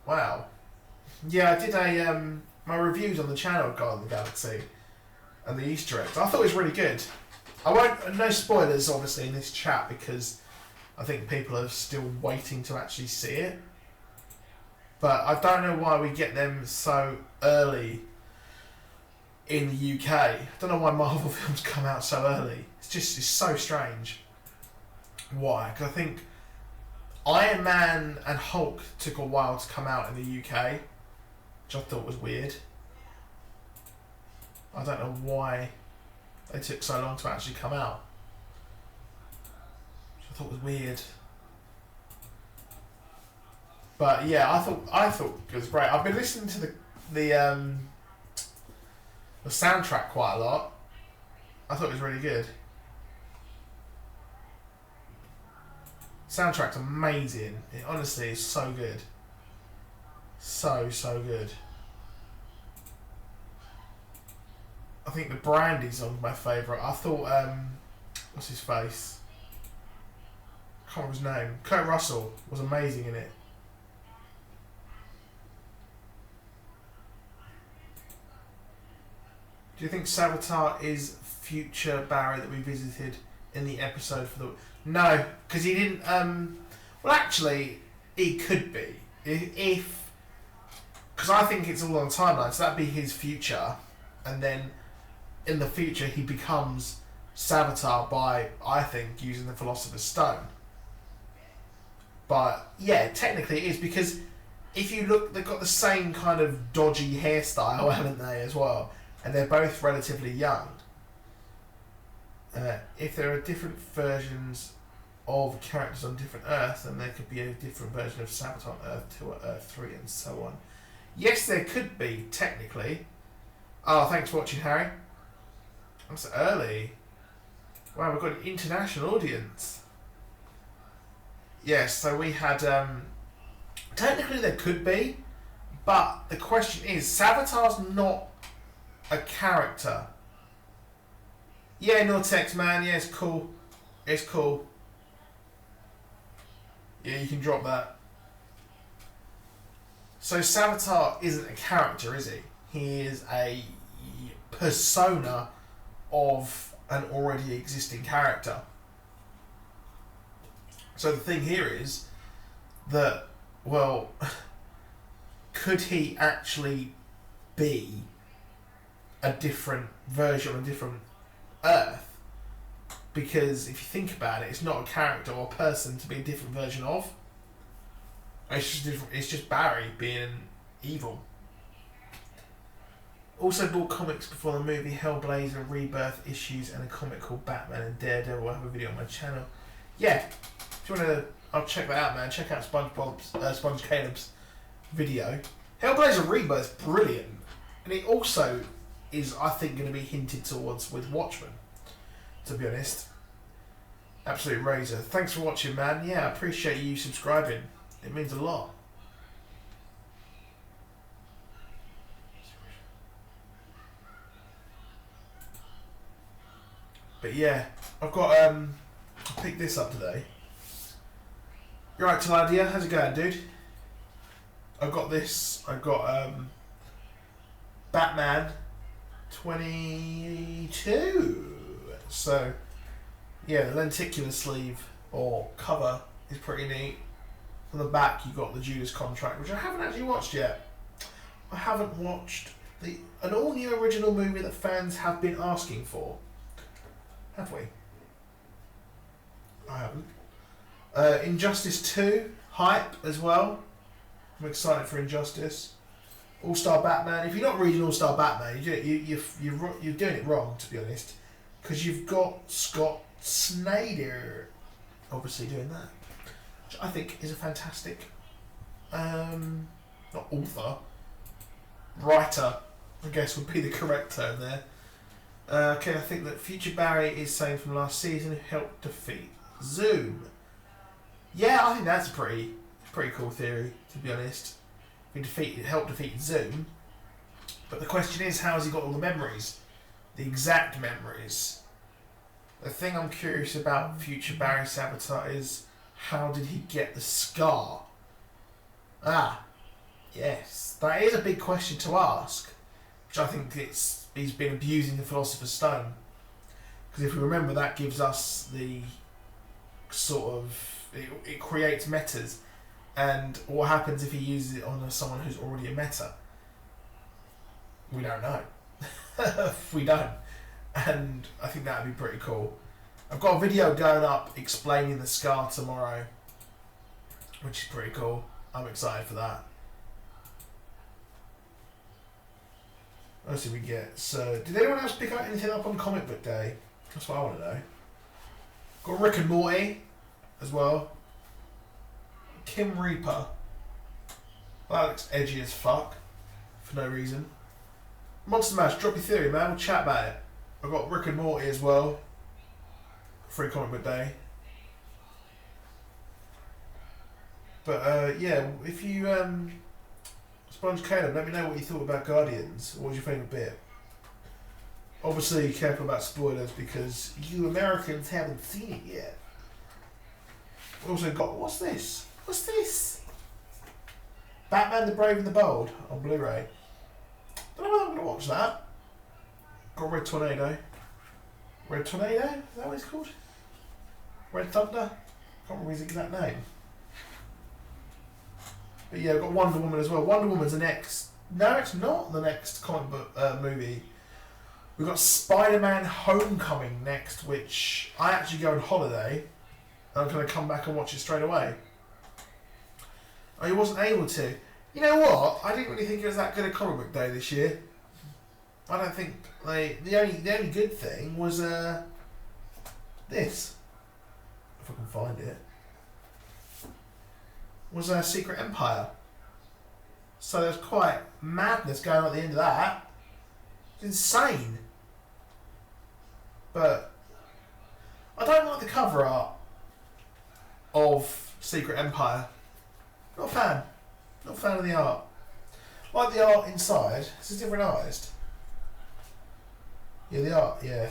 Wow. Yeah, I did my reviews on the channel of Guardians of the Galaxy and the Easter eggs. I thought it was really good. I won't. No spoilers, obviously, in this chat because I think people are still waiting to actually see it. But I don't know why we get them so early in the UK. I don't know why Marvel films come out so early. It's so strange. Why? Because I think Iron Man and Hulk took a while to come out in the UK, which I thought was weird. I don't know why they took so long to actually come out, which I thought was weird. But yeah, I thought it was great. I've been listening to the soundtrack quite a lot. I thought it was really good. Soundtrack's amazing. It honestly is so good. So good. think the Brandy song's my favourite. I thought, what's his face? I can't remember his name. Kurt Russell was amazing in it. Do you think Savitar is future Barry that we visited in the episode for the... No, because he didn't... well, actually, he could be. If... Because I think it's all on the timeline, so that'd be his future. And then, in the future, he becomes Savitar by, I think, using the Philosopher's Stone. But, yeah, technically it is, because if you look, they've got the same kind of dodgy hairstyle, haven't they, as well? And they're both relatively young. If there are different versions of characters on different Earths, then there could be a different version of Savitar on Earth 2 or Earth 3 and so on. Yes, there could be, technically. Oh, thanks for watching, Harry. That's early. Wow, we've got an international audience. Yes, so we had... technically there could be, but the question is, Savitar's not a character. Yeah, no text, man. Yeah, it's cool. It's cool. Yeah, you can drop that. So Savitar isn't a character, is he? He is a persona of an already existing character. So the thing here is that, well, could he actually be a different version, a different Earth? Because if you think about it, it's not a character or a person to be a different version of. It's just different. It's just Barry being evil. Also bought comics before the movie Hellblazer, Rebirth issues, and a comic called Batman and Daredevil. I have a video on my channel. Yeah, if you want to, I'll check that out, man. Check out Sponge Caleb's video. Hellblazer Rebirth, brilliant, and it also is, I think, going to be hinted towards with Watchmen, to be honest. Absolute razor. Thanks for watching, man. Yeah, I appreciate you subscribing. It means a lot. But yeah, I've got, I picked this up today. You alright, Taladia? How's it going, dude? I got this. I got, Batman 22. So, yeah, the lenticular sleeve or cover is pretty neat. On the back, you got the Judas Contract, which I haven't actually watched yet. I haven't watched an all-new original movie that fans have been asking for. Have we? I haven't. Injustice 2, hype as well. I'm excited for Injustice. All-Star Batman. If you're not reading All-Star Batman, you're doing it wrong, to be honest. Because you've got Scott Snyder obviously doing that. Which I think is a fantastic, not author, writer, I guess would be the correct term there. Okay, I think that future Barry is saying from last season who helped defeat Zoom. Yeah, I think that's a pretty cool theory, to be honest. He helped defeat Zoom. But the question is, how has he got all the memories? The exact memories. The thing I'm curious about future Barry Savitar is, how did he get the scar? Ah, yes. That is a big question to ask. Which I think he's been abusing the Philosopher's Stone. Because if we remember, that gives us the sort of... It creates metas. And what happens if he uses it on someone who's already a meta? We don't know. We don't. And I think that would be pretty cool. I've got a video going up explaining the scar tomorrow, which is pretty cool. I'm excited for that. What else did we get? So, did anyone else pick up anything up on Comic Book Day? That's what I want to know. Got Rick and Morty as well. Kim Reaper. Well, that looks edgy as fuck for no reason. Monster Mash, drop your theory, man. We'll chat about it. I've got Rick and Morty as well. Free Comic Book Day. But yeah, if you Sponge Caleb, let me know what you thought about Guardians. What was your favourite bit? Obviously, careful about spoilers because you Americans haven't seen it yet. We also got, what's this? What's this? Batman the Brave and the Bold on Blu-ray. Don't know whether I'm going to watch that. Got Red Tornado. Red Tornado? Is that what it's called? Red Thunder? Can't remember his exact name. But yeah, we've got Wonder Woman as well. Wonder Woman's the next... No, it's not the next comic book movie. We've got Spider-Man Homecoming next, which I actually go on holiday. And I'm going to come back and watch it straight away. I wasn't able to. You know what? I didn't really think it was that good a comic book day this year. I don't think the only good thing was this, if I can find it, was Secret Empire. So there's quite madness going on at the end of that. It's insane. But I don't like the cover art of Secret Empire. Not a fan. Not a fan of the art. Like the art inside. This is different artist. Yeah, the art, yeah.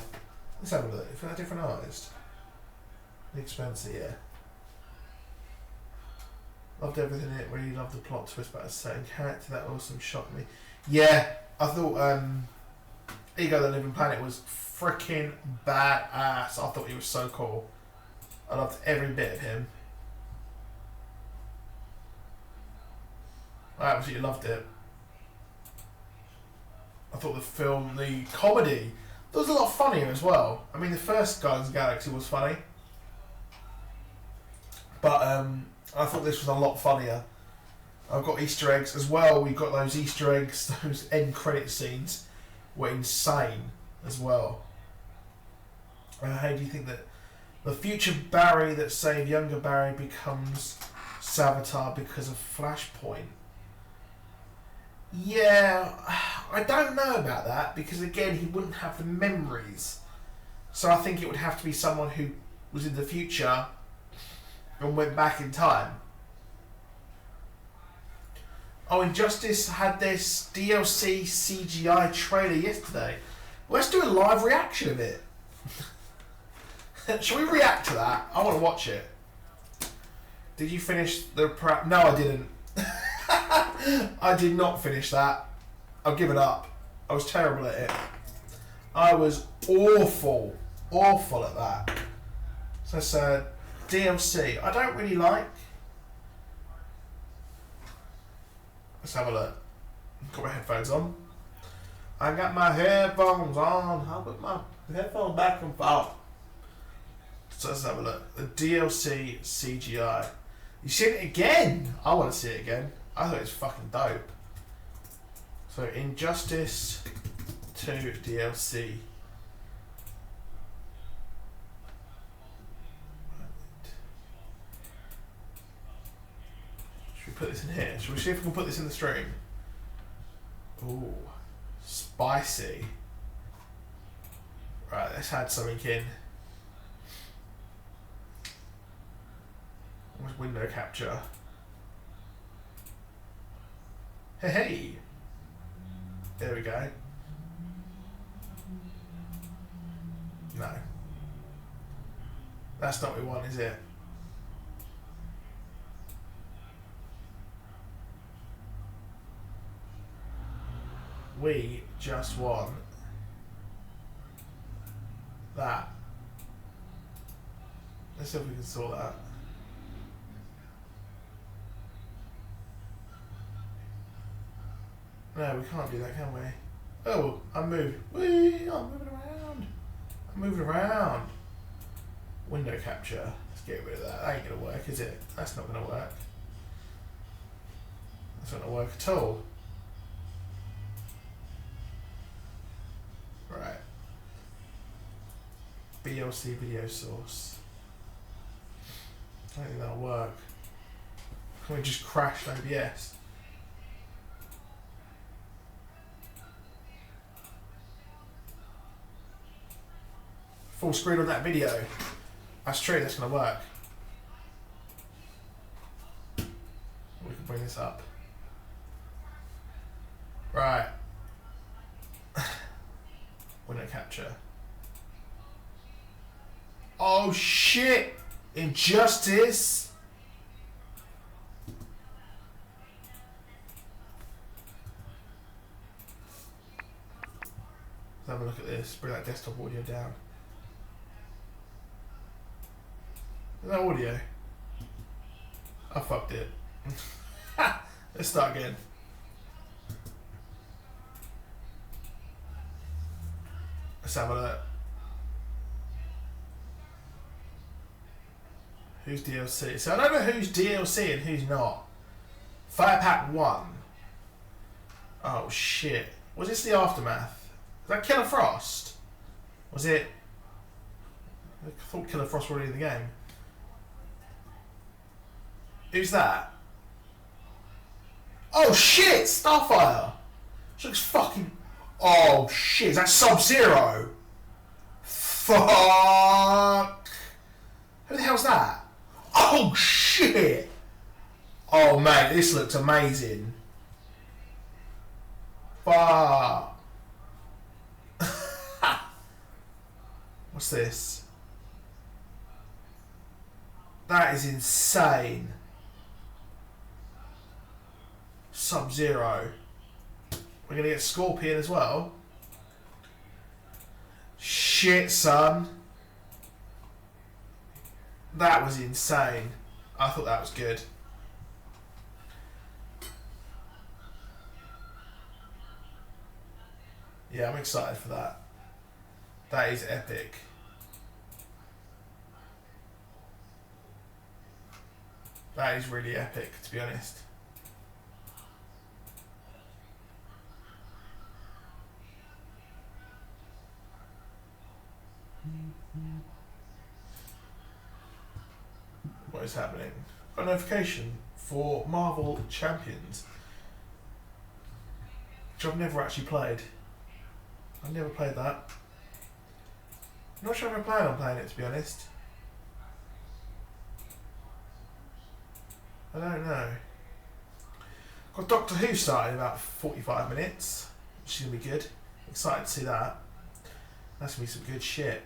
Let's have a look. If it's a different artist. Nick Spencer, yeah. Loved everything in it. Really loved the plot twist about a certain character. That awesome shocked me. Yeah, I thought Ego the Living Planet was freaking badass. I thought he was so cool. I loved every bit of him. I absolutely loved it. I thought the film, the comedy, there was a lot funnier as well. I mean, the first Guardians of the Galaxy was funny. But I thought this was a lot funnier. I've got Easter eggs as well. We've got those Easter eggs, those end credit scenes were insane as well. How do you think that the future Barry that saved younger Barry becomes Savitar because of Flashpoint? Yeah, I don't know about that because again he wouldn't have the memories. So I think it would have to be someone who was in the future and went back in time. Oh, Injustice had this DLC CGI trailer yesterday. Let's do a live reaction of it. Shall we react to that? I want to watch it. Did you finish the prep? No, I didn't. I did not finish that. I'll give it up. I was terrible at it. I was awful at that. So it's DLC. I don't really like. Let's have a look. Got my headphones on. I got my headphones on. I'll put my headphones back and forth. So let's have a look. The DLC CGI. You seen it again? I want to see it again. I thought it was fucking dope. So Injustice 2 DLC. Should we put this in here? Should we see if we can put this in the stream? Ooh, spicy. Right, let's add something in. What's window capture? Hey! There we go. No. That's not what we want, is it? We just want that. Let's see if we can sort that. No, we can't do that, can we? Oh, I'm moving. Whee! I'm moving around. I'm moving around. Window capture. Let's get rid of that. That ain't gonna work, is it? That's not gonna work. That's not gonna work at all. Right. BLC video source. I don't think that'll work. Can we just crash OBS? Full screen on that video. That's true, that's going to work. We can bring this up. Right. Window capture. Oh shit! Injustice! Let's have a look at this. Bring that desktop audio down. Is that audio? I fucked it. Let's start again. Let's have a look. Who's DLC? So I don't know who's DLC and who's not. Fire Pack 1. Oh shit. Was this the Aftermath? Was that Killer Frost? Was it? I thought Killer Frost were already in the game. Who's that? Oh shit! Starfire! She looks fucking... Oh shit, is that Sub-Zero? Fuck! Who the hell's that? Oh shit! Oh mate, this looks amazing. Fuck! What's this? That is insane. Sub-Zero. We're gonna get Scorpion as well. Shit, son. That was insane. I thought that was good. Yeah, I'm excited for that. That is epic. That is really epic, to be honest. What is happening? A notification for Marvel Champions, which I've never actually played. I've never played that. I'm not sure if I plan on playing it, to be honest. I don't know. Got Doctor Who started in about 45 minutes, which is going to be good. Excited to see that. That's going to be some good shit.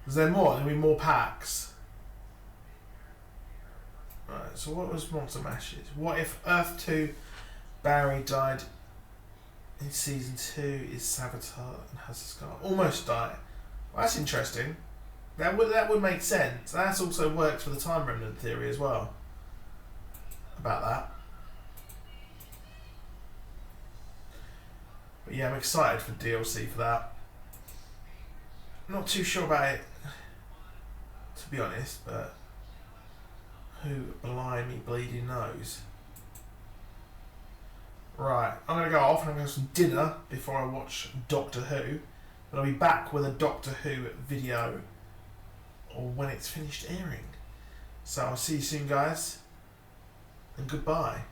Is there more? There'll be more packs. Right, so what was Monster Mashes? What if Earth 2 Barry died in Season 2 is Savitar and has a scar? Almost died. Well, that's interesting. That would make sense. That also works for the Time Remnant theory as well. About that. But yeah, I'm excited for DLC for that. Not too sure about it, to be honest, but who blimey bleeding knows. Right, I'm going to go off and I'm going to have some dinner before I watch Doctor Who. But I'll be back with a Doctor Who video or when it's finished airing. So I'll see you soon, guys, and goodbye.